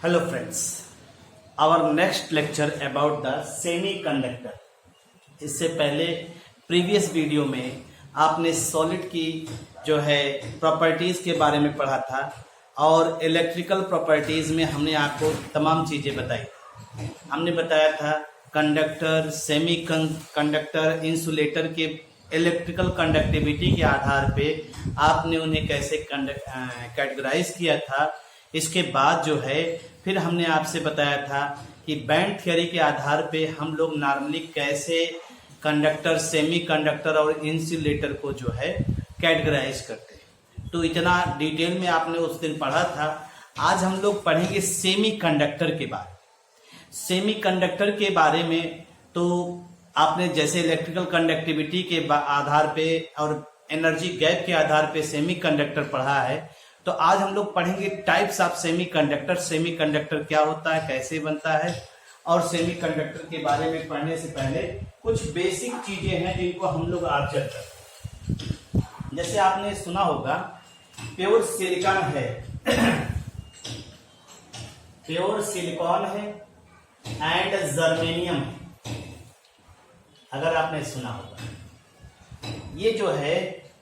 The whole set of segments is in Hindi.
Hello friends, our next lecture about the semiconductor। इससे पहले प्रीवियस वीडियो में आपने सॉलिड की जो है प्रॉपर्टीज के बारे में पढ़ा था और इलेक्ट्रिकल प्रॉपर्टीज में हमने आपको तमाम चीजें बताई। हमने बताया था कंडक्टर, सेमी कंडक्टर, इंसुलेटर के इलेक्ट्रिकल कंडक्टिविटी के आधार पे आपने उन्हें कैसे कैटेगराइज किया था। इसके बाद जो है फिर हमने आपसे बताया था कि बैंड थ्योरी के आधार पे हम लोग नॉर्मली कैसे कंडक्टर, सेमी कंडक्टर और इंसुलेटर को जो है कैटेगराइज करते हैं। तो इतना डिटेल में आपने उस दिन पढ़ा था। आज हम लोग पढ़ेंगे सेमी कंडक्टर के बारे में। सेमी कंडक्टर के बारे में तो आपने जैसे इलेक्ट्रिकल कंडक्टिविटी के आधार पे और एनर्जी गैप के आधार पे सेमी कंडक्टर पढ़ा है। तो आज हम लोग पढ़ेंगे types of semi conductor. Semi conductor क्या होता है, कैसे बनता है, और सेमी कंडक्टर के बारे में पढ़ने से पहले कुछ बेसिक चीजें हैं जिनको हम लोग आज चर्चा करें। जैसे आपने सुना होगा प्योर सिलिकॉन है, प्योर सिलिकॉन है एंड जर्मेनियम है, अगर आपने सुना होगा। ये जो है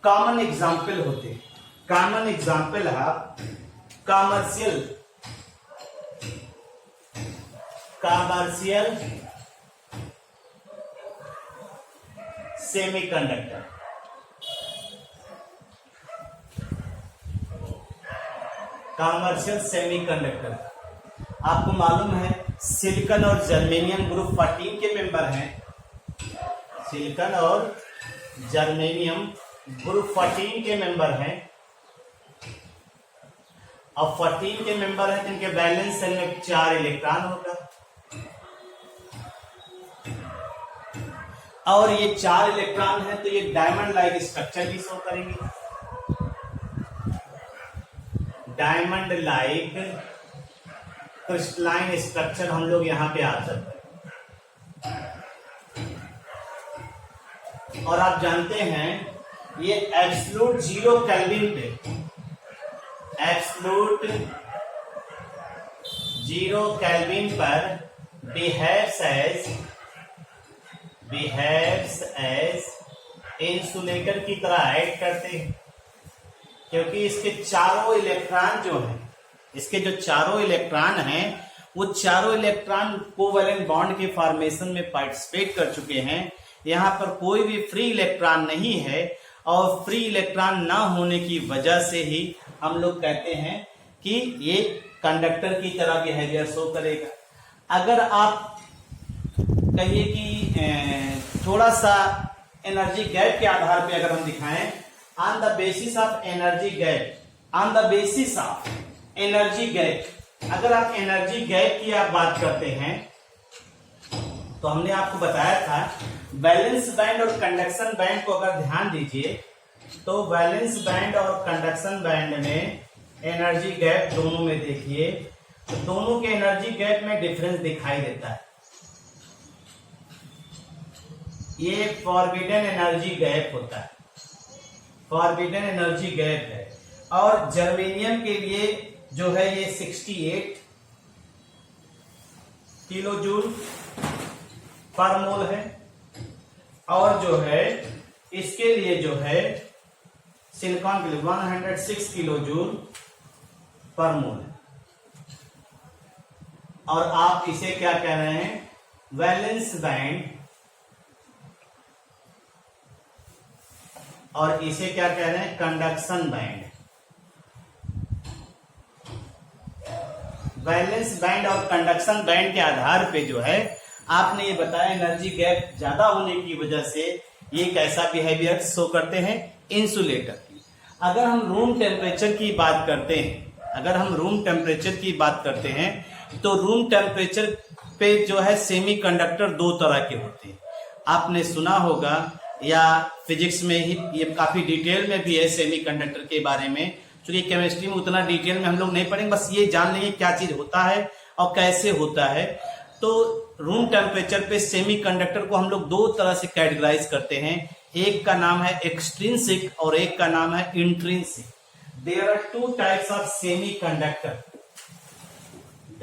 कॉमन एग्जाम्पल होते हैं। कॉमन एग्जाम्पल है कमर्शियल सेमीकंडक्टर। कमर्शियल सेमीकंडक्टर आपको मालूम है सिलिकॉन और जर्मेनियम ग्रुप 14 के मेंबर हैं। सिलिकॉन और जर्मेनियम ग्रुप 14 के मेंबर हैं। अब 14 के मेंबर है तो इनके वैलेंस शेल में 4 इलेक्ट्रॉन होगा और ये 4 इलेक्ट्रॉन है तो ये डायमंड लाइक स्ट्रक्चर भी शो करेंगे। डायमंड लाइक क्रिस्टलाइन स्ट्रक्चर हम लोग यहां पे आ सकते हैं। और आप जानते हैं ये एब्सोल्यूट 0 केल्विन पे, एब्सोल्यूट 0 केल्विन पर बिहेव्स एज इंसुलेटर की तरह एक्ट करते हैं, क्योंकि इसके चारों इलेक्ट्रॉन जो हैं, इसके जो चारों इलेक्ट्रॉन हैं वो चारों इलेक्ट्रॉन कोवैलेंट बॉन्ड के फॉर्मेशन में पार्टिसिपेट कर चुके हैं। यहां पर कोई भी फ्री इलेक्ट्रॉन नहीं है और फ्री इलेक्ट्रॉन ना होने की वजह से ही हम लोग कहते हैं कि ये कंडक्टर की तरह बिहेवियर शो करेगा। अगर आप कहिए कि थोड़ा सा एनर्जी गैप के आधार पे अगर हम दिखाएं, on the basis of energy gap, on the basis of energy gap, अगर आप एनर्जी गैप की आप बात करते हैं तो हमने आपको बताया था वैलेंस बैंड और कंडक्शन बैंड को अगर ध्यान दीजिए तो वैलेंस बैंड और कंडक्शन बैंड में एनर्जी गैप दोनों में देखिए तो दोनों के एनर्जी गैप में डिफरेंस दिखाई देता है। ये फॉरबिडन एनर्जी गैप होता है, फॉरबिडन एनर्जी गैप है। और जर्मेनियम के लिए जो है ये 68 किलो जूल पर मोल है और जो है इसके लिए जो है सिलिकॉन के लिए 106 किलो जूल पर मोल है। और आप इसे क्या कह रहे हैं, वैलेंस बैंड, और इसे क्या कह रहे हैं, कंडक्शन बैंड। वैलेंस बैंड और कंडक्शन बैंड के आधार पे जो है आपने ये बताया एनर्जी गैप ज्यादा होने की वजह से ये कैसा बिहेवियर शो करते हैं, इंसुलेटर की। अगर हम रूम टेम्परेचर की बात करते हैं, अगर हम रूम टेम्परेचर की बात करते हैं तो रूम टेम्परेचर पे जो है सेमी कंडक्टर 2 तरह के होते हैं। आपने सुना होगा या फिजिक्स में ही ये काफी डिटेल में भी है सेमी कंडक्टर के बारे में, क्योंकि केमिस्ट्री में उतना डिटेल में हम लोग नहीं पढ़ेंगे, बस ये जान लेंगे क्या चीज होता है और कैसे होता है। तो रूम टेम्परेचर पे सेमी कंडक्टर को हम लोग 2 तरह से कैटेगराइज करते हैं। एक का नाम है एक्सट्रिंसिक और एक का नाम है intrinsic. There are two types of semiconductor.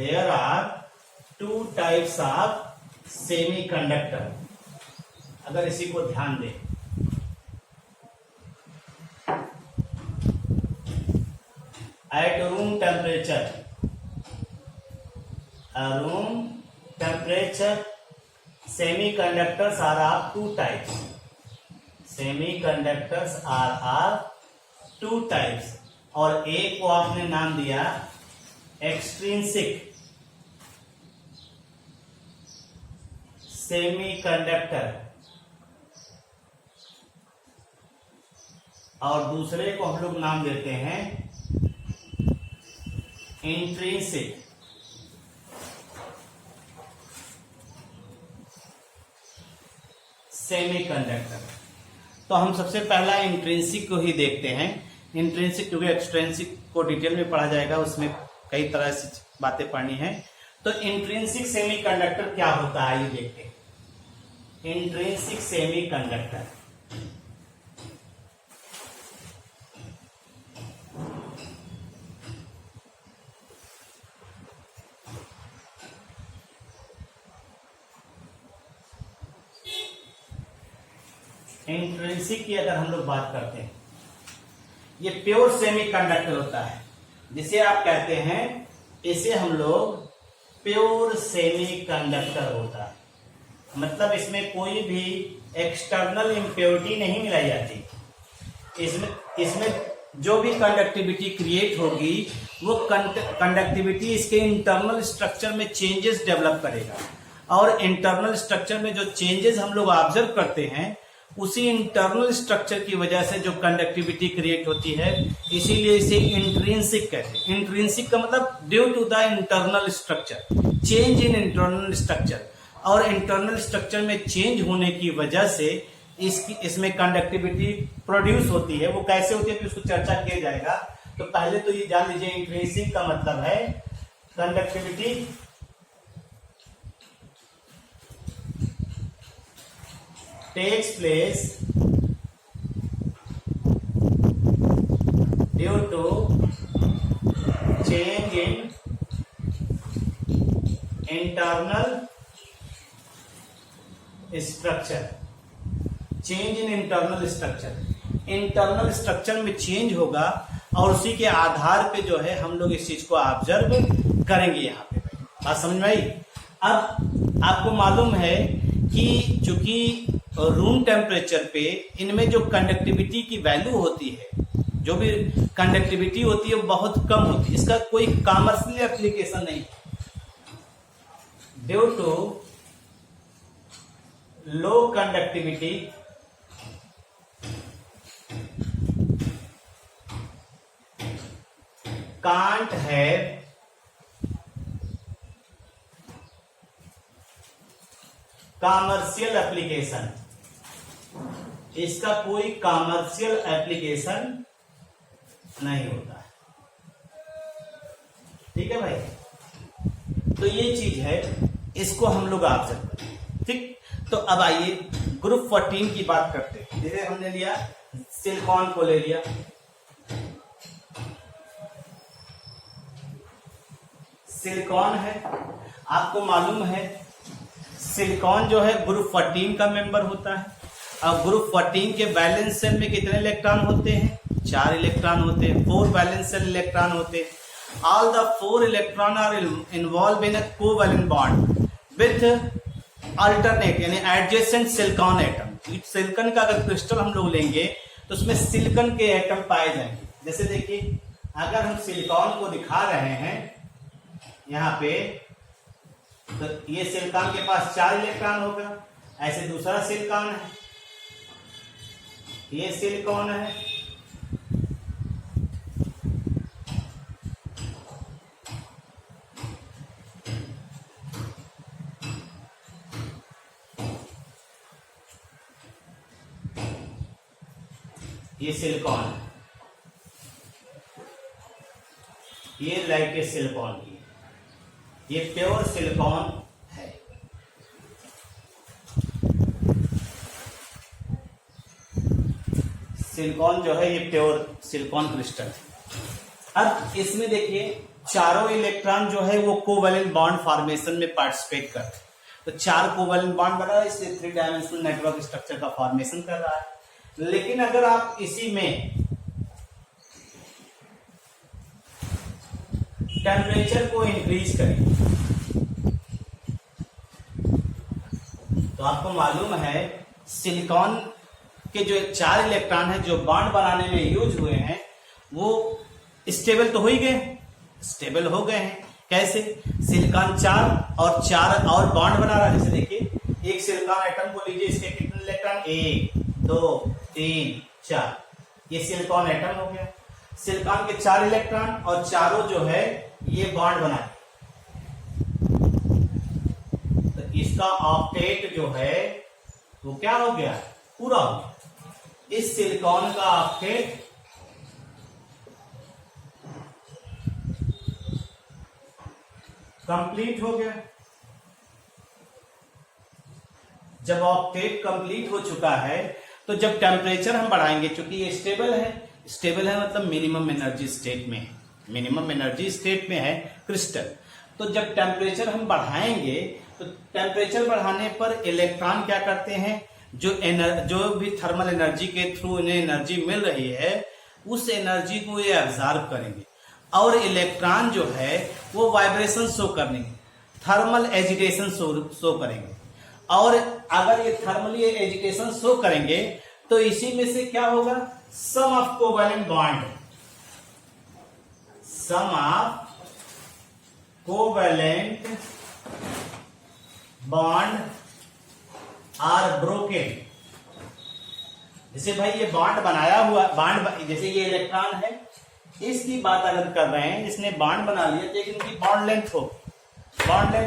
There are two types of semiconductor. अगर इसी को ध्यान दें, at room temperature semiconductors are of two types. Semiconductors are of two types, और एक को आपने नाम दिया एक्सट्रिंसिक सेमीकंडक्टर, और दूसरे को हम लोग नाम देते हैं इंट्रिंसिक सेमीकंडक्टर। तो हम सबसे पहला इंट्रिंसिक को ही देखते हैं। इंट्रिंसिक, क्योंकि एक्सट्रिंसिक को डिटेल में पढ़ा जाएगा, उसमें कई तरह से बातें पढ़नी है। तो इंट्रिंसिक सेमीकंडक्टर क्या होता है ये देखते हैं। इंट्रिंसिक सेमीकंडक्टर इंट्रिंसिक की अगर हम लोग बात करते हैं, ये प्योर सेमीकंडक्टर होता है, जिसे आप कहते हैं, इसे हम लोग प्योर सेमीकंडक्टर होता है। मतलब इसमें कोई भी एक्सटर्नल इम्प्योरिटी नहीं मिलाई जाती। इसमें जो भी कंडक्टिविटी क्रिएट होगी वो कंडक्टिविटी इसके इंटरनल स्ट्रक्चर में चेंजेस डेवलप करेगा, और इंटरनल स्ट्रक्चर में जो चेंजेस हम लोग ऑब्जर्व करते हैं उसी इंटरनल स्ट्रक्चर की वजह से जो कंडक्टिविटी क्रिएट होती है, इसीलिए इसे इंट्रिंसिक कहते हैं। इंट्रिंसिक का मतलब due to the internal structure, change in internal structure, और इंटरनल स्ट्रक्चर में चेंज होने की वजह से इसमें कंडक्टिविटी प्रोड्यूस होती है। वो कैसे होती है फिर उसको चर्चा किया जाएगा। तो पहले तो ये जान लीजिए, इंट्रिंसिक का मतलब है conductivity takes place due to change in internal structure। Change in internal structure, internal structure में चेंज होगा, और उसी के आधार पे जो है हम लोग इस चीज को ऑब्जर्व करेंगे। यहाँ पे बात समझ में आई। अब आपको मालूम है कि चूंकि रूम टेम्परेचर पे इनमें जो कंडक्टिविटी की वैल्यू होती है, जो भी कंडक्टिविटी होती है वो बहुत कम होती है। इसका कोई कॉमर्शियल एप्लीकेशन नहीं। Due to low conductivity can't have commercial application, इसका कोई कॉमर्शियल एप्लीकेशन नहीं होता है। ठीक है भाई, तो ये चीज है, इसको हम लोग ऑब्जर्व करें। ठीक, तो अब आइए ग्रुप 14 की बात करते हैं। जैसे हमने लिया सिलिकॉन को ले लिया, सिलिकॉन है, आपको मालूम है सिलिकॉन जो है ग्रुप 14 का मेंबर होता है। अब ग्रुप 14 के वैलेंस सेल में कितने इलेक्ट्रॉन होते हैं? 4 इलेक्ट्रॉन होते हैं। 4 वैलेंस सेल इलेक्ट्रॉन होते हैं। All the 4 electron are involve in a covalent bond with alternate यानी एडजेसेंट सिलिकॉन एटम। सिलिकॉन का अगर क्रिस्टल हम लोग लेंगे तो उसमें सिलिकॉन के एटम पाए जाएंगे। जैसे देखिए, अगर हम सिलिकॉन को दिखा रहे हैं यहाँ पे, तो ये सिलिकॉन के पास 4 इलेक्ट्रॉन होगा। ऐसे दूसरा सिलिकॉन है, ये सिलिकॉन है, ये सिलिकॉन है, ये लाइट सिलिकॉन की, ये प्योर सिलिकॉन है। सिलिकॉन जो है ये प्योर सिलिकॉन क्रिस्टल है। अब इसमें देखिए चारों इलेक्ट्रॉन जो है वो कोवैलेंट बॉन्ड फॉर्मेशन में पार्टिसिपेट कर रहे हैं। तो 4 कोवैलेंट बॉन्ड बना रहा है, इसलिए 3 डायमेंशनल नेटवर्क स्ट्रक्चर का फॉर्मेशन कर रहा है। लेकिन अगर आप इसी में टेम्परेचर को इंक्रीज करें तो आपको मालूम है सिलिकॉन के जो 4 इलेक्ट्रॉन है जो बॉन्ड बनाने में यूज हुए हैं वो स्टेबल तो हो ही गए, स्टेबल हो गए हैं। कैसे? सिलिकॉन 4 और बॉन्ड बना रहा है। जैसे देखिए एक सिलिकॉन एटम को लीजिए, इसके कितने इलेक्ट्रॉन, 1 2 3 4, ये सिलिकॉन एटम हो गया। सिलिकॉन के 4 इलेक्ट्रॉन और चारों जो है ये बॉन्ड बना, तो इसका ऑक्टेट जो है वो क्या हो गया, पूरा हो गया। इस सिलिकॉन का ऑक्टेट कंप्लीट हो गया। जब ऑक्टेट कंप्लीट हो चुका है तो जब टेम्परेचर हम बढ़ाएंगे, क्योंकि ये स्टेबल है मतलब मिनिमम एनर्जी स्टेट में है, मिनिमम एनर्जी स्टेट में है क्रिस्टल। तो जब टेम्परेचर हम बढ़ाएंगे तो टेम्परेचर बढ़ाने पर इलेक्ट्रॉन क्या करते हैं, जो भी थर्मल एनर्जी के थ्रू इन्हें एनर्जी मिल रही है उस एनर्जी को ये एब्जॉर्ब करेंगे और इलेक्ट्रॉन जो है वो वाइब्रेशन शो करेंगे, थर्मल एजिटेशन शो करेंगे। और अगर ये थर्मली एजिटेशन शो करेंगे तो इसी में से क्या होगा, sum of covalent bond, sum of covalent bond are broken. जैसे भाई ये बॉन्ड बनाया हुआ बॉन्ड, जैसे ये इलेक्ट्रॉन है इसकी बात अगर कर रहे हैं, इसने बॉन्ड बना लिया, लेकिन इनकी बॉन्ड लेंथ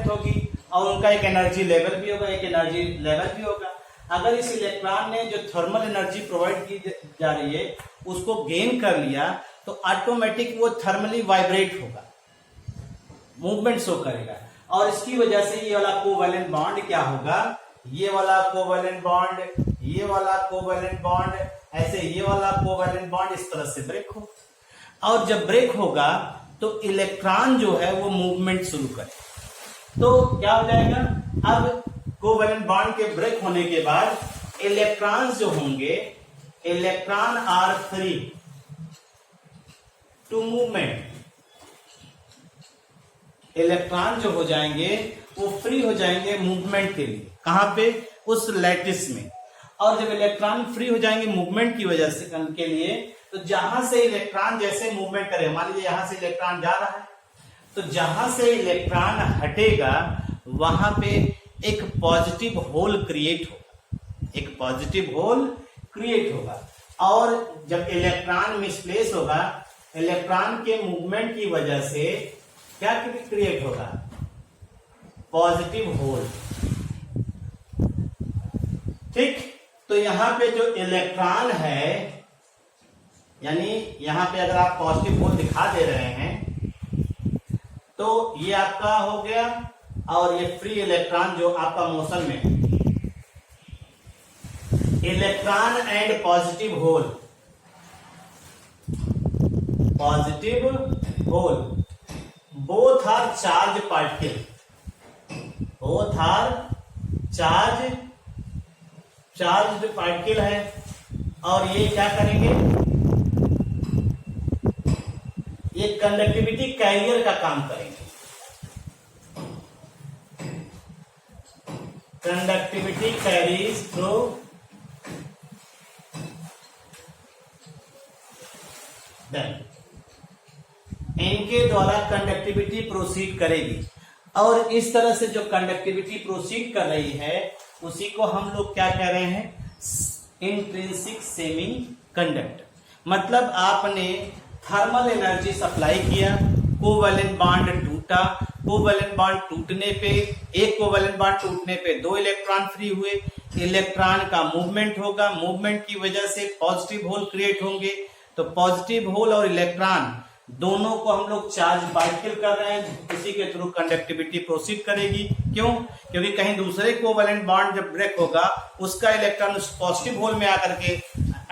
होगी और उनका एक एनर्जी लेवल भी होगा, एक एनर्जी लेवल भी होगा। अगर इस इलेक्ट्रॉन ने जो थर्मल एनर्जी प्रोवाइड की जा रही है उसको गेन कर लिया तो ऑटोमेटिक वो थर्मली वाइब्रेट होगा, मूवमेंट शो करेगा और इसकी वजह से ये वाला कोवैलेंट बॉन्ड क्या होगा, ये वाला कोवैलेंट बॉन्ड, ये वाला कोवैलेंट बॉन्ड, ऐसे ये वाला कोवैलेंट बॉन्ड इस तरह से ब्रेक हो। और जब ब्रेक होगा तो इलेक्ट्रॉन जो है वो मूवमेंट शुरू करे, तो क्या हो जाएगा, अब कोवैलेंट बॉन्ड के ब्रेक होने के बाद इलेक्ट्रॉन्स जो होंगे, electron are free to movement, electron जो हो जाएंगे वो फ्री हो जाएंगे मूवमेंट के लिए। कहां पे, उस लैटिस में। और जब इलेक्ट्रॉन फ्री हो जाएंगे मूवमेंट की वजह से के लिए, तो जहां से इलेक्ट्रॉन जैसे मूवमेंट करे, मान लीजिए यहां से इलेक्ट्रॉन जा रहा है, तो जहां से इलेक्ट्रॉन हटेगा वहां पे एक पॉजिटिव होल क्रिएट होगा, एक पॉजिटिव होल क्रिएट होगा। और जब इलेक्ट्रॉन मिसप्लेस होगा, इलेक्ट्रॉन के मूवमेंट की वजह से क्या क्रिएट होगा, पॉजिटिव होल। ठीक, तो यहां पे जो इलेक्ट्रॉन है, यानी यहां पे अगर आप पॉजिटिव होल दिखा दे रहे हैं तो ये आपका हो गया, और ये फ्री इलेक्ट्रॉन जो आपका मोशन में, electron and positive hole, positive hole both are charge particle, both are charge particle है। और ये क्या करेंगे, ये कंडक्टिविटी कैरियर का काम करेंगे, कंडक्टिविटी कैरीज थ्रू देम, इनके द्वारा कंडक्टिविटी प्रोसीड करेगी। और इस तरह से जो कंडक्टिविटी प्रोसीड कर रही है उसी को हम लोग क्या कह रहे हैं, इंट्रिंसिक सेमी कंडक्टर। मतलब आपने थर्मल एनर्जी सप्लाई किया, कोवैलेंट बॉन्ड टूटा, कोवैलेंट बॉन्ड टूटने पे, एक कोवैलेंट बॉन्ड टूटने पे 2 इलेक्ट्रॉन फ्री हुए, इलेक्ट्रॉन का मूवमेंट होगा, मूवमेंट की वजह से पॉजिटिव होल क्रिएट होंगे। तो पॉजिटिव होल और इलेक्ट्रॉन दोनों को हम लोग चार्ज पार्टिकल कर रहे हैं, उसी के थ्रू कंडक्टिविटी प्रोसीड करेगी। क्यों? क्योंकि कहीं दूसरे कोवैलेंट बॉन्ड जब ब्रेक होगा उसका इलेक्ट्रॉन उस पॉजिटिव होल में आकर के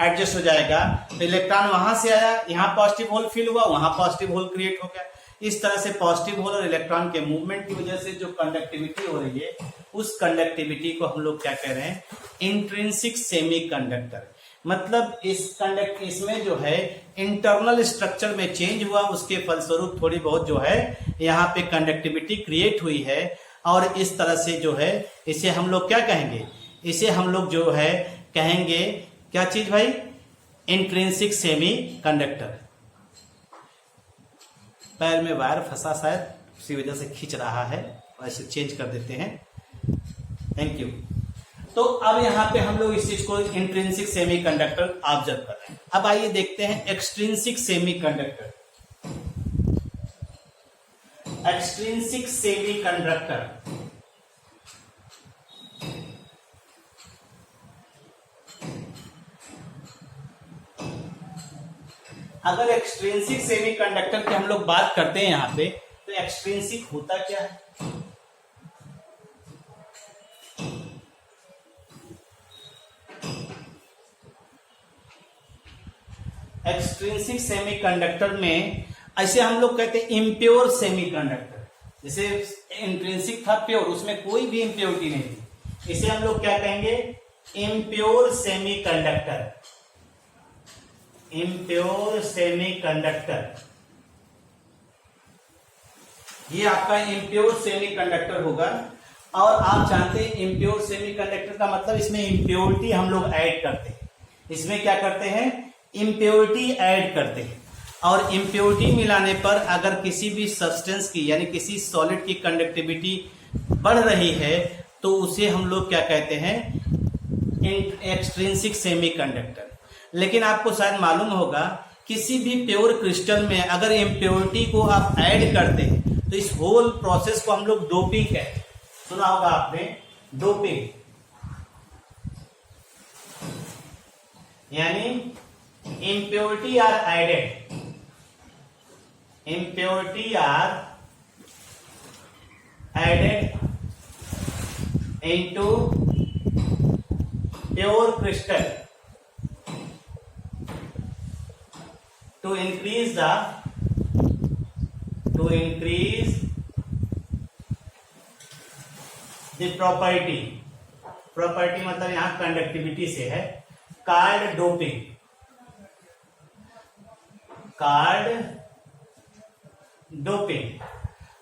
एडजस्ट हो जाएगा, तो इलेक्ट्रॉन वहां से आया, यहाँ पॉजिटिव होल फिल हुआ, वहां पॉजिटिव होल क्रिएट हो गया। इस तरह से पॉजिटिव होल और इलेक्ट्रॉन के मूवमेंट की वजह से जो कंडक्टिविटी हो रही है, उस कंडक्टिविटी को हम लोग क्या कह रहे हैं, इंट्रिंसिक सेमीकंडक्टर। मतलब इसमें जो है इंटरनल स्ट्रक्चर में चेंज हुआ, उसके फलस्वरूप थोड़ी बहुत जो है यहाँ पे कंडक्टिविटी क्रिएट हुई है, और इस तरह से जो है इसे हम लोग क्या कहेंगे, इसे हम लोग जो है कहेंगे क्या चीज भाई, इंट्रिंसिक सेमीकंडक्टर। पैर में वायर फंसा शायद, उसी वजह से खींच रहा है, ऐसे चेंज कर देते हैं। Thank you. तो अब यहाँ पे हम लोग इस चीज को इंट्रिंसिक सेमीकंडक्टर ऑब्जर्व कर रहे हैं। अब आइए देखते हैं एक्सट्रिंसिक सेमीकंडक्टर। एक्सट्रिंसिक सेमीकंडक्टर अगर एक्सट्रिंसिक सेमीकंडक्टर की हम लोग बात करते हैं यहाँ पे, तो एक्सट्रिंसिक होता क्या है? एक्सट्रिंसिक सेमीकंडक्टर में ऐसे हम लोग कहते हैं इम्प्योर सेमीकंडक्टर। जैसे इंट्रिंसिक था प्योर, उसमें कोई भी इम्प्योरिटी नहीं थी, इसे हम लोग क्या कहेंगे, इम्प्योर सेमीकंडक्टर। इम्प्योर सेमीकंडक्टर, ये आपका इम्प्योर सेमीकंडक्टर होगा। और आप जानते हैं इम्प्योर सेमीकंडक्टर का मतलब, इसमें इम्प्योरिटी हम लोग ऐड करते हैं। इसमें क्या करते हैं, इम्प्योरिटी ऐड करते हैं। और इम्प्योरिटी मिलाने पर अगर किसी भी सब्सटेंस की यानी किसी सॉलिड की कंडक्टिविटी बढ़ रही है, तो उसे हम लोग क्या कहते हैं, एक्सट्रिंसिक सेमीकंडक्टर। लेकिन आपको शायद मालूम होगा, किसी भी प्योर क्रिस्टल में अगर इम्प्योरिटी को आप ऐड करते हैं, तो इस होल प्रोसेस को हम लोग डोपिंग कहते हैं। सुना होगा आपने, डोपिंग यानी impurity are added, impurity are added into pure crystal to increase the property मतलब यहां कंडक्टिविटी से है, कार्ड डोपिंग, कार्ड डोपिंग।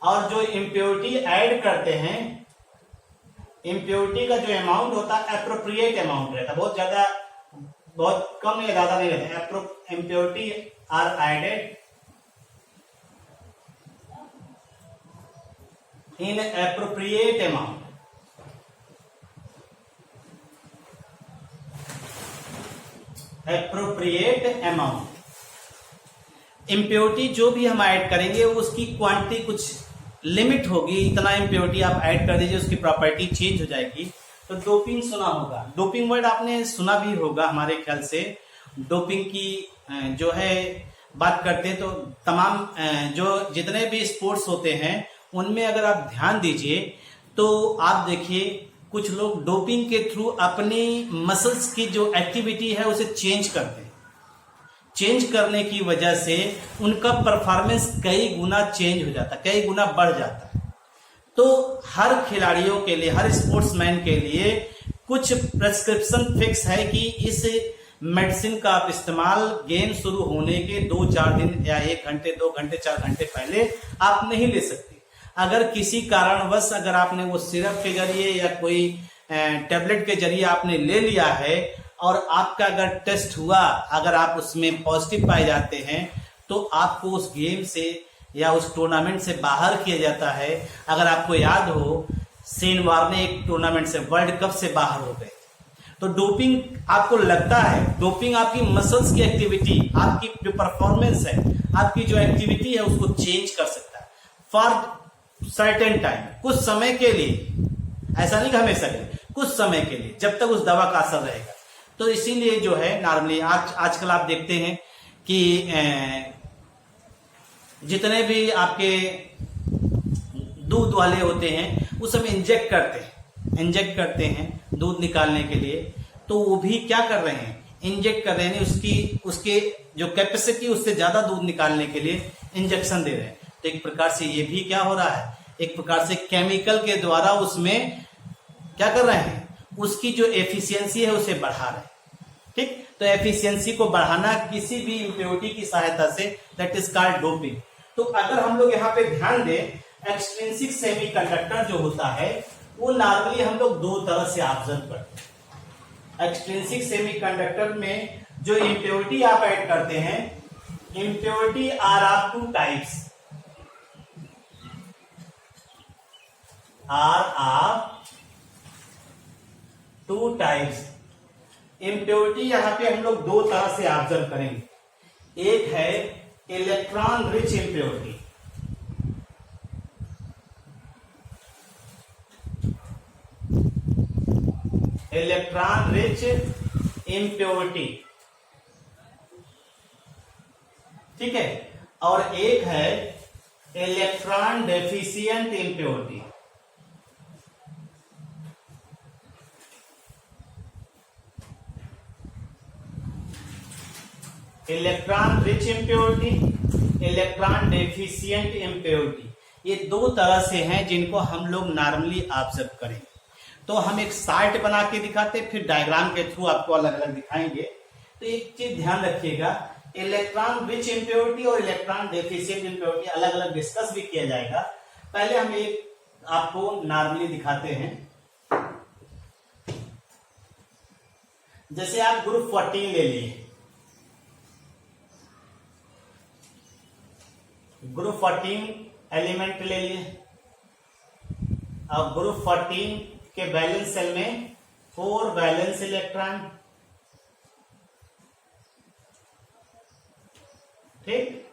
और जो इम्प्योरिटी ऐड करते हैं, इम्प्योरिटी का जो अमाउंट होता है एप्रोप्रिएट अमाउंट रहता है, बहुत ज्यादा, बहुत कम या ज्यादा नहीं रहता। Impurity are added in appropriate amount. Appropriate amount, impurity जो भी हम ऐड करेंगे उसकी क्वांटिटी कुछ लिमिट होगी, इतना इम्प्योरिटी आप ऐड कर दीजिए, उसकी प्रॉपर्टी चेंज हो जाएगी। तो डोपिंग सुना होगा, डोपिंग वर्ड आपने सुना भी होगा हमारे ख्याल से। डोपिंग की जो है बात करते हैं तो तमाम जो जितने भी स्पोर्ट्स होते हैं उनमें अगर आप ध्यान दीजिए तो आप देखिए कुछ लोग डोपिंग के थ्रू अपनी मसल्स की जो एक्टिविटी है उसे चेंज करते हैं। चेंज करने की वजह से उनका परफॉर्मेंस कई गुना चेंज हो जाता है, कई गुना बढ़ जाता है। तो हर खिलाड़ियों के लिए, हर स्पोर्ट्समैन के लिए कुछ प्रेस्क्रिप्शन फिक्स है कि इस मेडिसिन का आप इस्तेमाल गेम शुरू होने के 2-4 दिन या 1 घंटे 2 घंटे 4 घंटे पहले आप नहीं ले सकते। अगर किसी कारणवश अगर आपने वो सिरप के जरिए या कोई टेबलेट के जरिए आपने ले लिया है और आपका अगर टेस्ट हुआ, अगर आप उसमें पॉजिटिव पाए जाते हैं, तो आपको उस गेम से या उस टूर्नामेंट से बाहर किया जाता है। अगर आपको याद हो, शेन वॉर्न ने एक टूर्नामेंट से, वर्ल्ड कप से बाहर हो गए। तो डोपिंग आपको लगता है, डोपिंग आपकी मसल्स की एक्टिविटी, आपकी जो परफॉर्मेंस है, आपकी जो एक्टिविटी है उसको चेंज कर सकता है फॉर सर्टेन टाइम, कुछ समय के लिए। ऐसा नहीं कि हमेशा के लिए, कुछ समय के लिए, जब तक उस दवा का असर रहेगा। तो इसीलिए जो है नॉर्मली आजकल आप देखते हैं कि जितने भी आपके दूध वाले होते हैं उस समय इंजेक्ट करते हैं दूध निकालने के लिए। तो वो भी क्या कर रहे हैं, इंजेक्ट कर रहे हैं, उसके जो कैपेसिटी उससे ज्यादा दूध निकालने के लिए इंजेक्शन दे रहे हैं। तो एक प्रकार से ये भी क्या हो रहा है, एक प्रकार से केमिकल के द्वारा उसमें क्या कर रहे हैं, उसकी जो एफिशिएंसी है उसे बढ़ा रहे हैं। ठीक, तो एफिशिएंसी को बढ़ाना किसी भी इम्प्योरिटी की सहायता से, दैट इज कॉल्ड डोपिंग। तो अगर हम लोग यहाँ पे ध्यान दें, एक्सट्रिंसिक सेमीकंडक्टर जो होता है वो नॉर्मली हम लोग दो तरह से ऑब्जर्व करते हैं। एक्सट्रिंसिक सेमीकंडक्टर में जो इम्प्योरिटी आप ऐड करते हैं, impurity are of two types, are of two types. Impurity यहां पे हम लोग दो तरह से ऑब्जर्व करेंगे। एक है electron rich impurity, electron rich impurity, ठीक है, और एक है electron deficient impurity. Electron rich impurity, electron deficient impurity, ये दो तरह से हैं जिनको हम लोग नॉर्मली ऑब्जर्व करेंगे। तो हम एक चार्ट बना के दिखाते, फिर डायग्राम के थ्रू आपको अलग अलग दिखाएंगे। तो एक चीज ध्यान रखिएगा, इलेक्ट्रॉन रिच इम्प्योरिटी और इलेक्ट्रॉन डेफिशिएंट इम्प्योरिटी अलग अलग डिस्कस भी किया जाएगा। पहले हम एक आपको नॉर्मली दिखाते हैं। जैसे आप ग्रुप 14 ले लिए, ग्रुप 14 एलिमेंट ले लिए, अब ग्रुप 14 के वैलेंस सेल में 4 वैलेंस इलेक्ट्रॉन, ठीक,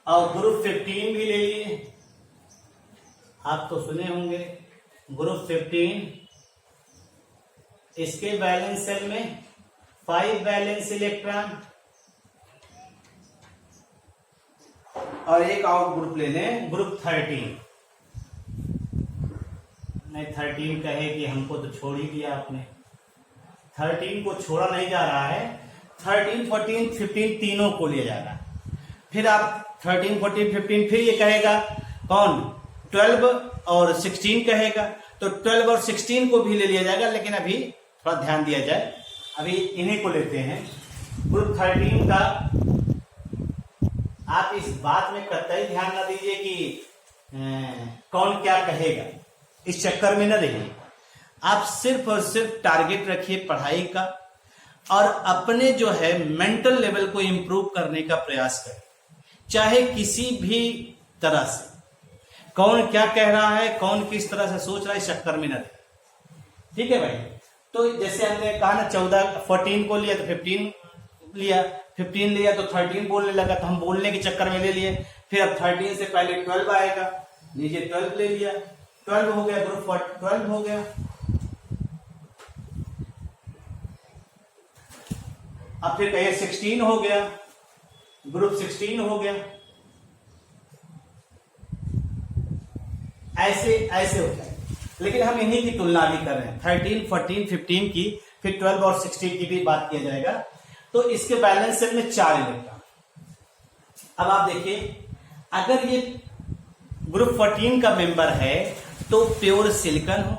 और ग्रुप 15 भी ले लिए। आप तो सुने होंगे ग्रुप 15, इसके वैलेंस सेल में 5 वैलेंस इलेक्ट्रॉन, और एक आउट ग्रुप ले लें ग्रुप 13। नहीं 13 कहे कि हमको तो छोड़ ही दिया आपने, 13 को छोड़ा नहीं जा रहा है, 13, 14, 15 तीनों को लिया जा रहा है। फिर आप 13, 14, 15 फिर ये कहेगा कौन, 12 और 16 कहेगा, तो 12 और 16 को भी ले लिया जाएगा। लेकिन अभी थोड़ा ध्यान दिया जाए, अभी इन्हीं को लेते हैं। ग्रुप 13 का आप इस बात में कतई ध्यान ना दीजिए कि कौन क्या कहेगा, इस चक्कर में न रहिए। आप सिर्फ और सिर्फ टारगेट रखिए पढ़ाई का, और अपने जो है मेंटल लेवल को इंप्रूव करने का प्रयास करें, चाहे किसी भी तरह से। कौन क्या कह रहा है, कौन किस तरह से सोच रहा है, इस चक्कर में न रहिए। ठीक है भाई। तो जैसे हमने कहा ना 14 को लिया तो 15 लिया, 15 लिया तो 13 बोलने लगा, तो हम बोलने के चक्कर में ले लिए। फिर अब 13 से पहले 12 आएगा, लीजिए 12 ले लिया, 12 हो गया, ग्रुप 12 हो गया। अब फिर कहिए 16 हो गया, ग्रुप 16 हो गया। ऐसे ऐसे होता है। लेकिन हम इन्हीं की तुलना भी कर रहे हैं, 13, 14, 15 की, फिर 12 और 16 की भी बात किया जाएगा। तो इसके बैलेंस सेल में 4 इलेक्ट्रॉन। अब आप देखिए, अगर ये ग्रुप 14 का मेंबर है तो प्योर सिलिकॉन हो,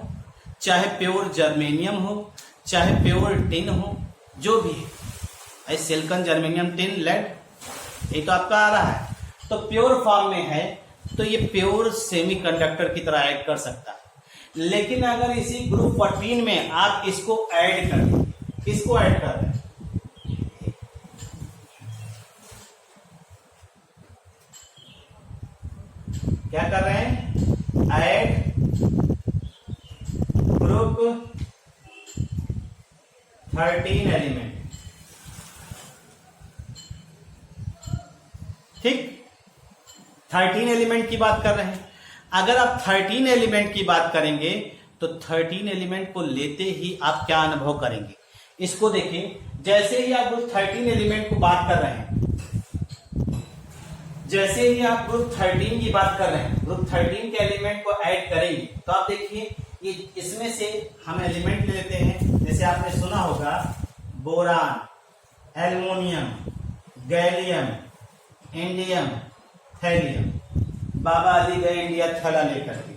चाहे प्योर जर्मेनियम हो, चाहे प्योर टिन हो, जो भी है, सिलिकॉन, जर्मेनियम, टिन, लेड, ये तो आपका आ रहा है। तो प्योर फॉर्म में है तो ये प्योर सेमीकंडक्टर की तरह ऐड कर सकता है। लेकिन अगर इसी ग्रुप 14 में आप इसको ऐड करें, किसको ऐड कर रहे हैं, क्या कर रहे हैं, ऐड ग्रुप 13 एलिमेंट। ठीक, 13 एलिमेंट की बात कर रहे हैं। अगर आप 13 एलिमेंट की बात करेंगे तो 13 एलिमेंट को लेते ही आप क्या अनुभव करेंगे, इसको देखिए। जैसे ही आप ग्रुप 13 एलिमेंट को बात कर रहे हैं, जैसे ही आप ग्रुप 13 की बात कर रहे हैं, ग्रुप 13 के एलिमेंट को ऐड करेंगे तो आप देखिए ये इसमें से हम एलिमेंट ले लेते हैं। जैसे आपने सुना होगा boron, aluminium, gallium, indium, thallium, बाबा अली गए इंडिया थैला लेकर के,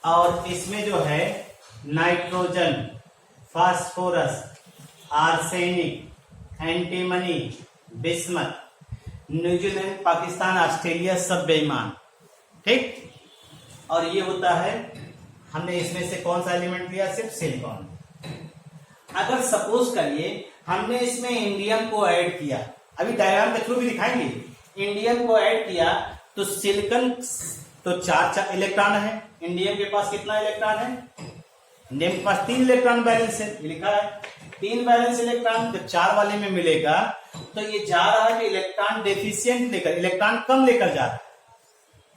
और इसमें जो है nitrogen, phosphorus, arsenic, antimony, bismuth, New Zealand, Pakistan, Australia सब बेईमान, ठीक। और ये होता है, हमने इसमें से कौन सा एलिमेंट लिया, सिर्फ सिलिकॉन। अगर सपोज करिए हमने इसमें इंडियम को ऐड किया, अभी डायग्राम के थ्रू भी दिखाएंगे, इंडियम को ऐड किया तो सिलिकॉन तो 4 इलेक्ट्रॉन है, इंडियम के पास कितना इलेक्ट्रॉन है, इंडियम के पास 3 इलेक्ट्रॉन बैलेंस है, लिखा है 3 बैलेंस इलेक्ट्रॉन, जब 4 वाले में मिलेगा तो ये जा रहा है कि इलेक्ट्रॉन डेफिशिएंट लेकर, इलेक्ट्रॉन कम लेकर जा रहा है,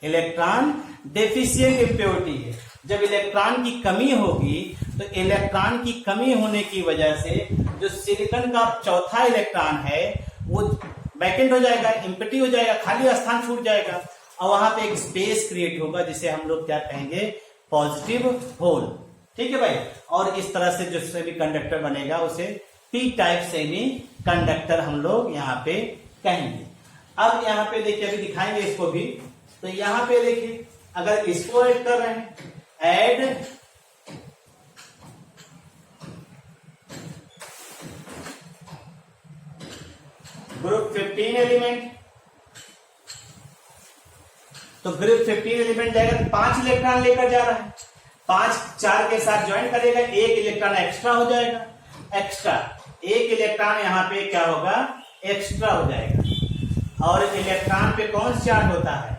इलेक्ट्रॉन डेफिशिएंट इम्प्योरिटी है। जब इलेक्ट्रॉन की कमी होगी तो इलेक्ट्रॉन की कमी होने की वजह से जो सिलिकॉन का चौथा इलेक्ट्रॉन है वो वैकेंट हो जाएगा, एम्प्टी हो जाएगा, खाली स्थान छूट जाएगा, और वहां पे एक स्पेस क्रिएट होगा जिसे हम लोग क्या कहेंगे, पॉजिटिव होल, ठीक है भाई। और इस तरह से जो सेमी कंडक्टर बनेगा उसे पी टाइप सेमी कंडक्टर हम लोग यहाँ पे कहेंगे। अब यहाँ पे देखिए, अभी दिखाएंगे इसको भी, तो यहाँ पे देखिए अगर इसको ऐड कर रहे हैं, ऐड ग्रुप 15 एलिमेंट, तो ग्रुप 15 एलिमेंट जाएगा तो 5 इलेक्ट्रॉन लेकर जा रहा है, 5 4 के साथ ज्वाइन करेगा, 1 इलेक्ट्रॉन एक्स्ट्रा हो जाएगा, एक्स्ट्रा 1 इलेक्ट्रॉन यहाँ पे क्या होगा, एक्स्ट्रा हो जाएगा। और इलेक्ट्रॉन पे कौन सा चार्ज होता है,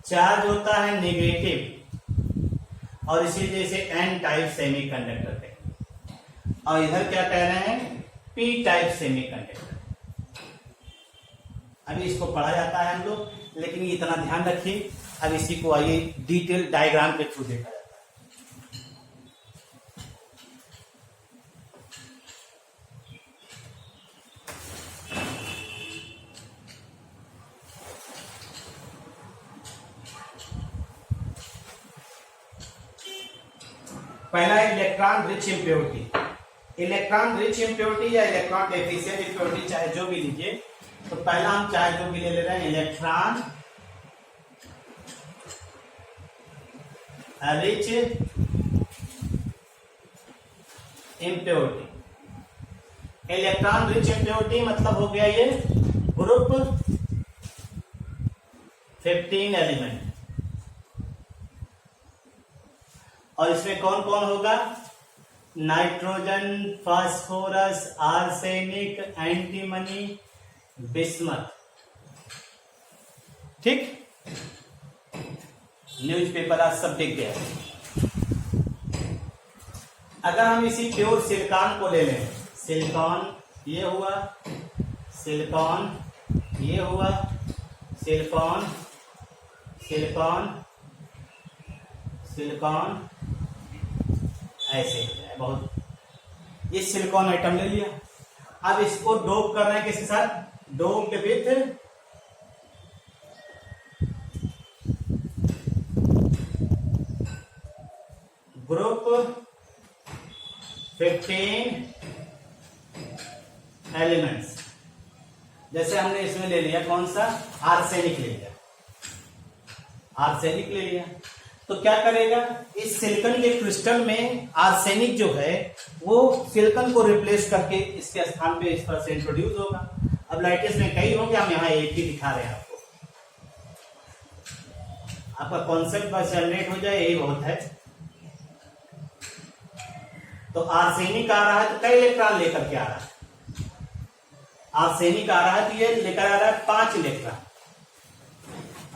चार्ज होता है नेगेटिव, और इसीलिए इसे एन टाइप सेमी कंडक्टर कहते हैं। और इधर क्या कह रहे हैं, पी टाइप सेमी कंडक्टर। अभी इसको पढ़ा जाता है हम लोग, लेकिन ये इतना ध्यान रखिए, अब इसी को आइए डिटेल डायग्राम के थ्रू देखा जाता है। पहला electron rich impurity, electron rich impurity या इलेक्ट्रॉन डेफिशिएंट इम्प्योरिटी, चाहे जो भी लीजिए, तो पहला हम चाहे जो भी ले रहे हैं, electron rich impurity. Electron rich impurity मतलब हो गया ये ग्रुप 15 एलिमेंट, और इसमें कौन कौन होगा, nitrogen, phosphorus, arsenic, antimony, bismuth, ठीक। न्यूज़पेपर आज सब दिख गया। अगर हम इसी प्योर सिलिकॉन को ले लें, सिलिकॉन ये हुआ, सिलिकॉन ये हुआ, सिलिकॉन, सिलिकॉन, सिलिकॉन, ऐसे बहुत, ये सिलिकॉन आइटम ले लिया। अब इसको डोप कर रहे हैं किसके साथ, डोप्ड विथ ग्रुप 15 एलिमेंट्स। जैसे हमने इसमें ले लिया कौन सा, आर्सेनिक ले लिया, आर्सेनिक ले लिया, तो क्या करेगा, इस सिलिकॉन के क्रिस्टल में आर्सेनिक जो है वो सिलिकॉन को रिप्लेस करके इसके स्थान पे इस तरह से इंट्रोड्यूस होगा। अब लाइटिस में कई होंगे, हम यहाँ एक ही दिखा रहे हैं आपको, आपका कॉन्सेप्ट बस जनरेट हो जाए, यही बहुत है। तो आर्सेनिक आ रहा है तो कई इलेक्ट्रॉन लेकर के आ रहा है, आर्सेनिक आ रहा है तो ये लेकर आ रहा है 5 इलेक्ट्रॉन।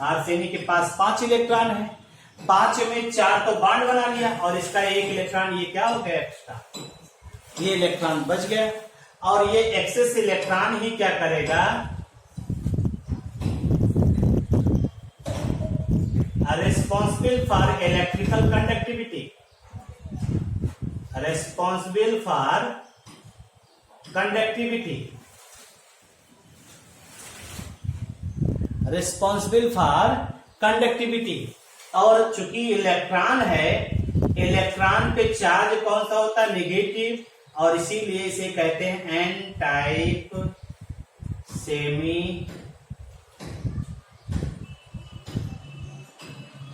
आर्सेनिक के पास 5 इलेक्ट्रॉन है, 5 में 4 तो बॉन्ड बना लिया, और इसका 1 इलेक्ट्रॉन ये क्या हो गया, एक्स्ट्रा, ये इलेक्ट्रॉन बच गया। और ये एक्सेस इलेक्ट्रॉन ही क्या करेगा, responsible for electrical conductivity, responsible for conductivity, responsible for conductivity. और चूंकि इलेक्ट्रॉन है, इलेक्ट्रॉन पे चार्ज कौन सा होता है, नेगेटिव, और इसीलिए इसे कहते हैं एन टाइप सेमी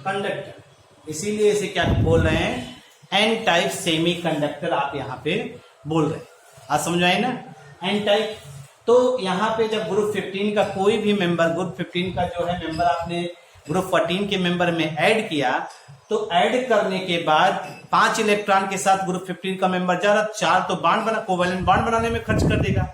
कंडक्टर, इसीलिए इसे क्या बोल रहे हैं, एन टाइप सेमी कंडक्टर आप यहाँ पे बोल रहे हैं। आप समझ आए ना, एन टाइप। तो यहाँ पे जब ग्रुप 15 का कोई भी मेंबर, ग्रुप 15 का जो है मेंबर आपने ग्रुप 14 के मेंबर में ऐड किया, तो ऐड करने के बाद 5 इलेक्ट्रॉन के साथ ग्रुप 15 का मेंबर जा रहा, 4 तो बॉन्ड बना, कोवैलेंट बॉन्ड बनाने में खर्च कर देगा,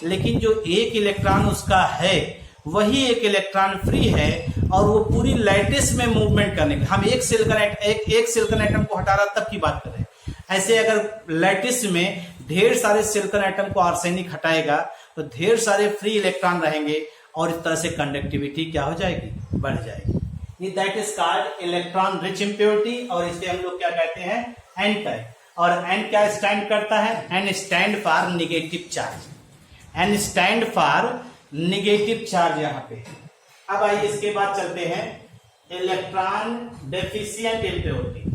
लेकिन जो 1 इलेक्ट्रॉन उसका है वही 1 इलेक्ट्रॉन फ्री है और वो पूरी लैटिस में मूवमेंट करने के, हम एक सिलिकॉन एटम को हटा रहा तब की बात कर रहे हैं। ऐसे अगर लैटिस में ढेर सारे सिलिकॉन एटम को आर्सेनिक हटाएगा तो ढेर सारे फ्री इलेक्ट्रॉन रहेंगे और इस तरह से कंडक्टिविटी क्या हो जाएगी, बढ़ जाएगी। ये that is called electron rich impurity, और इसे हम लोग क्या कहते हैं, एन टाइप। और एन क्या स्टैंड करता है, N stand for negative charge, N stand for negative charge यहाँ पे। अब आइए इसके बाद चलते हैं electron deficient impurity.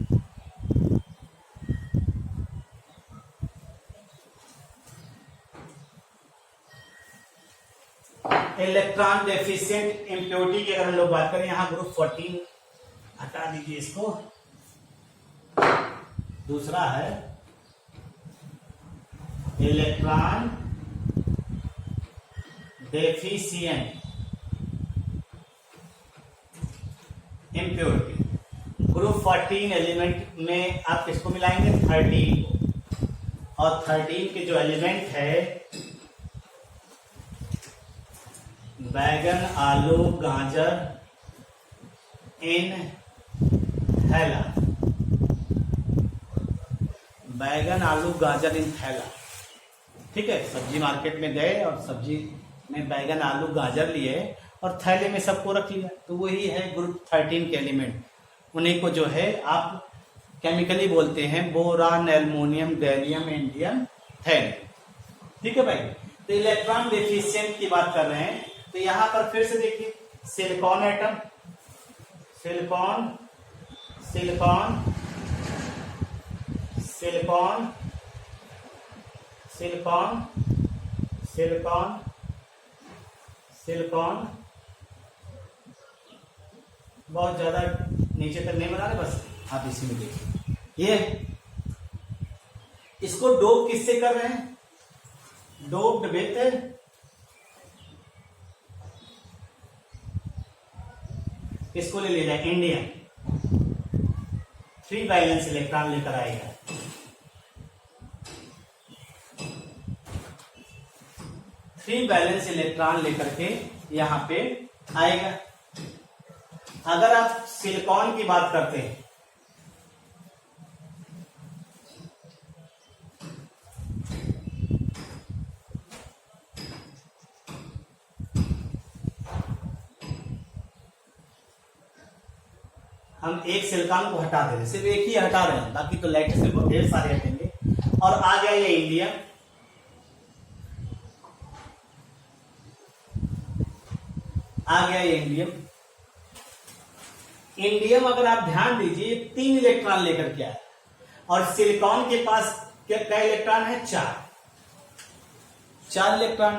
Electron deficient impurity की अगर हम लोग बात करें, यहां ग्रुप 14 हटा दीजिए इसको, दूसरा है electron deficient impurity. Group 14 element में आप किसको मिलाएंगे, 13 को, और 13 के जो एलिमेंट है बैगन, आलू, गाजर, इन थैला, बैगन, आलू, गाजर इन थैला। ठीक है, सब्जी मार्केट में गए और सब्जी में बैगन, आलू, गाजर लिए और थैले में सबको रख लिया, तो वही है ग्रुप 13 के एलिमेंट। उन्हीं को जो है आप केमिकली बोलते हैं बोरान, एल्युमिनियम, गैलियम, इंडियम, थैल। ठीक है भाई, तो इलेक्ट्रॉन डेफिशिएंट की बात कर रहे हैं। तो यहां पर फिर से देखिए, silicon atom, silicon, silicon, silicon, silicon, silicon, silicon, बहुत ज्यादा नीचे तक नहीं बना रहे, बस आप इसी में देखिए। ये इसको डोप किससे कर रहे हैं, डोप्ड विथ किसको ले जाए, इंडियम 3 वैलेंस इलेक्ट्रॉन लेकर आएगा। थ्री वैलेंस इलेक्ट्रॉन लेकर के यहां पे आएगा। अगर आप सिलिकॉन की बात करते हैं, हम एक सिलिकॉन को हटा दे रहे हैं, सिर्फ एक ही हटा रहे हैं, बाकी तो लैटिस में ढेर सारे हटेंगे। और आ गया ये इंडियम, आ गया ये इंडियम। इंडियम अगर आप ध्यान दीजिए 3 इलेक्ट्रॉन लेकर के आया, और सिलिकॉन के पास क्या इलेक्ट्रॉन है, 4 इलेक्ट्रॉन।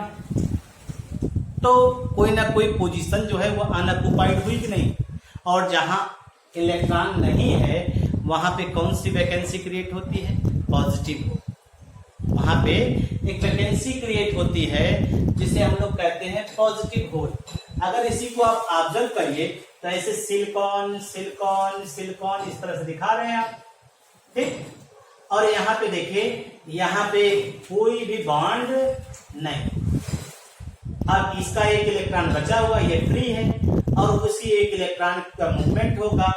तो कोई ना कोई पोजीशन जो है वो अनऑक्युपाइड हुई कि नहीं, और जहां इलेक्ट्रॉन नहीं है वहां पे कौन सी वैकेंसी क्रिएट होती है, पॉजिटिव हो। वहां पे एक वैकेंसी क्रिएट होती है जिसे हम लोग कहते हैं पॉजिटिव होल। अगर इसी को आप ऑब्जर्व करिए तो ऐसे सिलिकॉन, सिलिकॉन, सिलिकॉन इस तरह से दिखा रहे हैं आप, ठीक। और यहाँ पे देखिए, यहाँ पे कोई भी बॉन्ड नहीं। अब इसका एक इलेक्ट्रॉन बचा हुआ, ये फ्री है, और उसी एक इलेक्ट्रॉन का मूवमेंट होगा,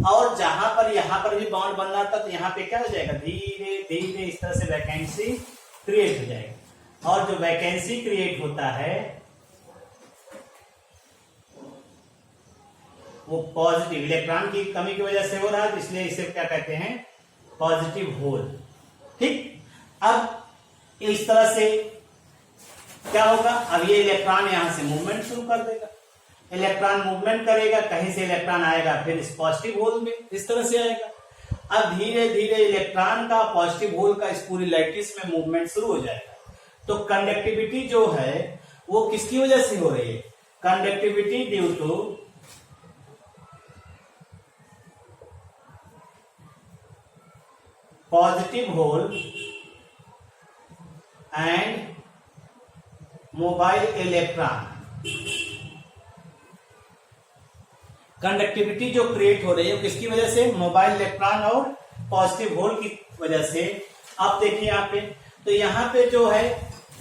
और जहां पर यहाँ पर भी बॉन्ड बनना था तो यहाँ पे क्या हो जाएगा, धीरे धीरे इस तरह से वैकेंसी क्रिएट हो जाएगी। और जो वैकेंसी क्रिएट होता है वो पॉजिटिव इलेक्ट्रॉन की कमी की वजह से हो रहा है, इसलिए इसे क्या कहते हैं, पॉजिटिव होल, ठीक। अब इस तरह से क्या होगा, अब ये इलेक्ट्रॉन यहां से मूवमेंट शुरू कर देगा, इलेक्ट्रॉन मूवमेंट करेगा, कहीं से इलेक्ट्रॉन आएगा फिर इस पॉजिटिव होल में इस तरह से आएगा। अब धीरे धीरे इलेक्ट्रॉन का पॉजिटिव होल का इस पूरी लैटिस में मूवमेंट शुरू हो जाएगा। तो कंडक्टिविटी जो है वो किसकी वजह से हो रही है, conductivity due to positive hole and mobile electron. Conductivity जो क्रिएट हो रही है किसकी वजह से? मोबाइल इलेक्ट्रॉन और पॉजिटिव होल की वजह से। आप देखिए यहाँ पे, तो यहाँ पे जो है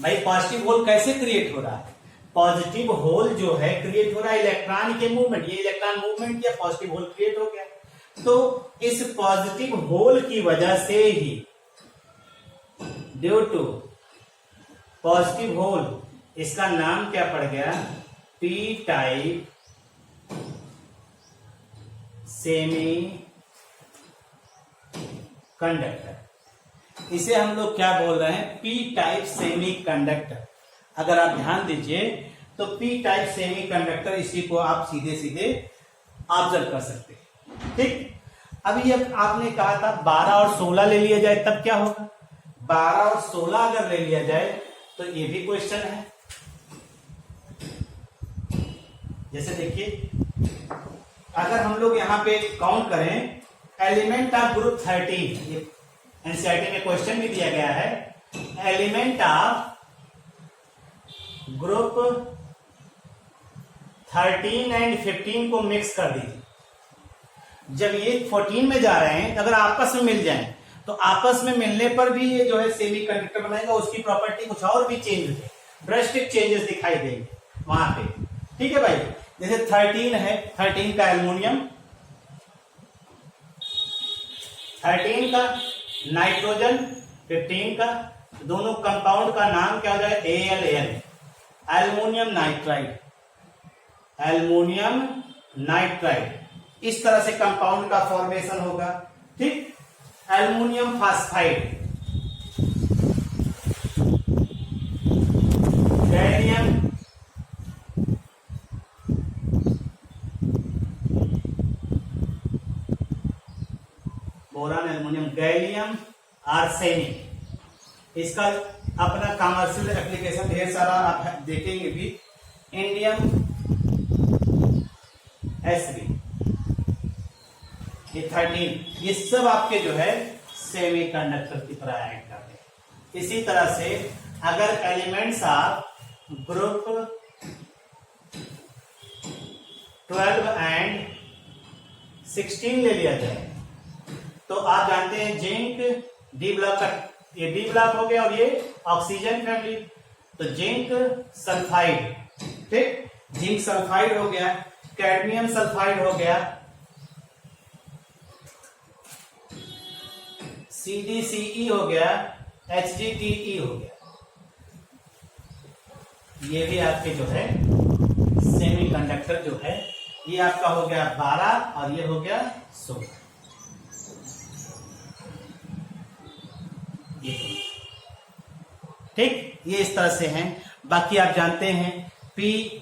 भाई पॉजिटिव होल कैसे क्रिएट हो रहा है? पॉजिटिव होल जो है क्रिएट हो रहा है इलेक्ट्रॉन के मूवमेंट, ये इलेक्ट्रॉन मूवमेंट किया, पॉजिटिव होल क्रिएट हो गया। तो इस पॉजिटिव होल की वजह से ही, ड्यू टू पॉजिटिव होल, इसका नाम क्या पड़ गया? P type semi conductor. इसे हम लोग क्या बोल रहे हैं? P type semi conductor. अगर आप ध्यान दीजिए तो पी टाइप सेमी कंडक्टर, इसी को आप सीधे सीधे ऑब्जर्व कर सकते हैं। ठीक, अभी अब आपने कहा था 12 और 16 ले लिया जाए तब क्या होगा? 12 और 16 अगर ले लिया जाए तो ये भी क्वेश्चन है। जैसे देखिए, अगर हम लोग यहाँ पे काउंट करें, एलिमेंट ऑफ ग्रुप 13, एनसीईआरटी में क्वेश्चन भी दिया गया है, एलिमेंट ऑफ ग्रुप 13 एंड 15 को मिक्स कर दीजिए। जब ये 14 में जा रहे हैं तो अगर आपस में मिल जाएं तो आपस में मिलने पर भी ये जो है सेमी कंडक्टर बनाएगा, उसकी प्रॉपर्टी कुछ और भी चेंज होगी, ड्रास्टिक चेंजेस दिखाई देंगे वहां पे। ठीक है भाई, जैसे 13 है, 13 का एल्युमिनियम, 13 का नाइट्रोजन, 15 का, दोनों कंपाउंड का नाम क्या हो जाए? AlN, aluminium nitride, aluminium nitride. इस तरह से कंपाउंड का फॉर्मेशन होगा। ठीक, aluminium phosphide, gallium boron, aluminium, gallium arsenic. इसका अपना कमर्शियल एप्लीकेशन ढेर सारा आप देखेंगे भी। इंडियम SB, ये 13, ये सब आपके जो है सेमी कंडक्टर की तरह एक्ट करते हैं। इसी तरह से अगर एलिमेंट्स ऑफ ग्रुप 12 एंड 16 ले लिया जाए तो आप जानते हैं जिंक डी ब्लॉक का, ये डी ब्लॉक हो गया और ये ऑक्सीजन फैमिली, तो जिंक सल्फाइड। ठीक, जिंक सल्फाइड हो गया, कैडमियम सल्फाइड हो गया, CdCe हो गया, HgTe हो गया। ये भी आपके जो है सेमी कंडक्टर जो है, ये आपका हो गया 12 और ये हो गया 16। ठीक, ये इस तरह से हैं। बाकी आप जानते हैं पी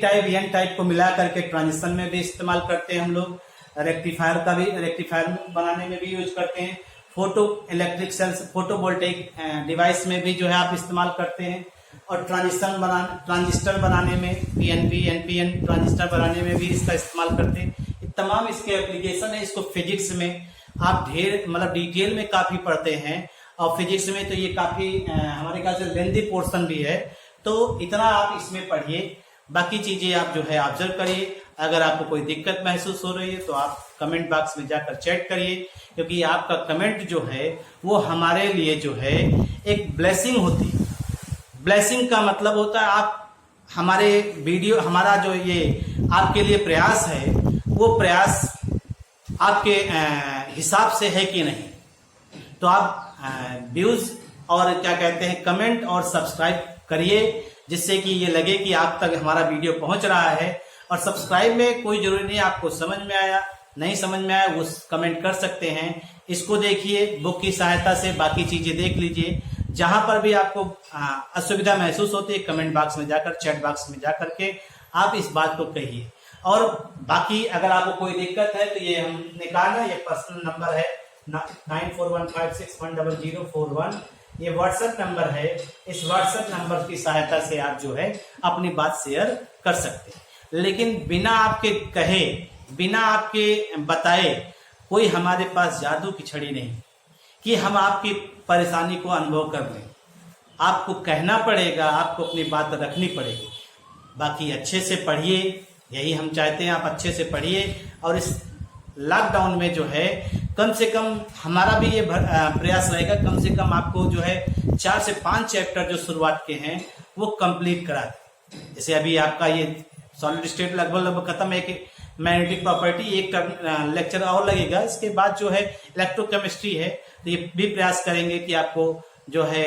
टाइप एन टाइप को मिला करके ट्रांजिशन में भी इस्तेमाल करते हैं हम लोग, रेक्टिफायर का भी, रेक्टिफायर बनाने में भी यूज करते हैं, photo electric sales photovoltaic device में भी जो है आप इस्तेमाल करते हैं, और ट्रांजिस्टर बनाने में PNP NPN ट्रांजिस्टर बनाने में भी इसका इस्तेमाल करते हैं। ये तमाम इसके एप्लीकेशन है। इसको फिजिक्स में आप ढेर मतलब डिटेल में काफी पढ़ते हैं, और फिजिक्स में तो ये काफी हमारे ख्याल से लेंथी पोर्शन भी है, तो इतना आप इसमें पढ़िए। बाकी चीजें आप जो है ऑब्जर्व करिए। अगर आपको कोई दिक्कत महसूस हो रही है तो आप कमेंट बॉक्स में जाकर चैट करिए, क्योंकि आपका कमेंट जो है वो हमारे लिए जो है एक ब्लेसिंग होती है। ब्लेसिंग का मतलब होता है आप हमारे वीडियो, हमारा जो ये आपके लिए प्रयास है वो प्रयास आपके हिसाब से है कि नहीं। तो आप व्यूज और क्या कहते हैं कमेंट और सब्सक्राइब करिए, जिससे कि ये लगे कि आप तक हमारा वीडियो पहुंच रहा है। और सब्सक्राइब में कोई जरूरी नहीं, आपको समझ में आया नहीं समझ में आया वो कमेंट कर सकते हैं। इसको देखिए बुक की सहायता से, बाकी चीजें देख लीजिए। जहां पर भी आपको असुविधा महसूस होती है कमेंट बॉक्स में जाकर, चैट बॉक्स में जाकर के आप इस बात को कहिए। और बाकी अगर आपको कोई दिक्कत है तो ये हम निकालना, ये पर्सनल नंबर है 9415610041, ये व्हाट्सएप नंबर है। इस व्हाट्सएप नंबर की सहायता से आप जो है अपनी बात शेयर कर सकते हैं, लेकिन बिना आपके कहे, बिना आपके बताए कोई हमारे पास जादू की छड़ी नहीं। कि हम आपकी परेशानी को अनुभव कर लें। आपको कहना पड़ेगा, आपको अपनी बात रखनी पड़ेगी। बाकी अच्छे से पढ़िए, यही हम चाहते हैं, आप अच्छे से पढ़िए। और इस लॉकडाउन में जो है कम से कम हमारा भी ये प्रयास रहेगा, कम से कम आपको जो है 4 से 5 चैप्टर जो शुरुआत के हैं वो कंप्लीट करा दें। जैसे अभी आपका ये सॉलिड स्टेट लगभग खत्म है, कि मैग्नेटिक प्रॉपर्टी एक लेक्चर और लगेगा। इसके बाद जो है इलेक्ट्रोकेमिस्ट्री है, तो ये भी प्रयास करेंगे कि आपको जो है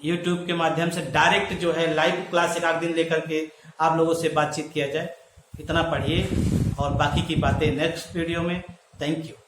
यूट्यूब के माध्यम से डायरेक्ट जो है लाइव क्लास एक आध दिन लेकर के आप लोगों से बातचीत किया जाए। इतना पढ़िए और बाकी की बातें नेक्स्ट वीडियो में। Thank you.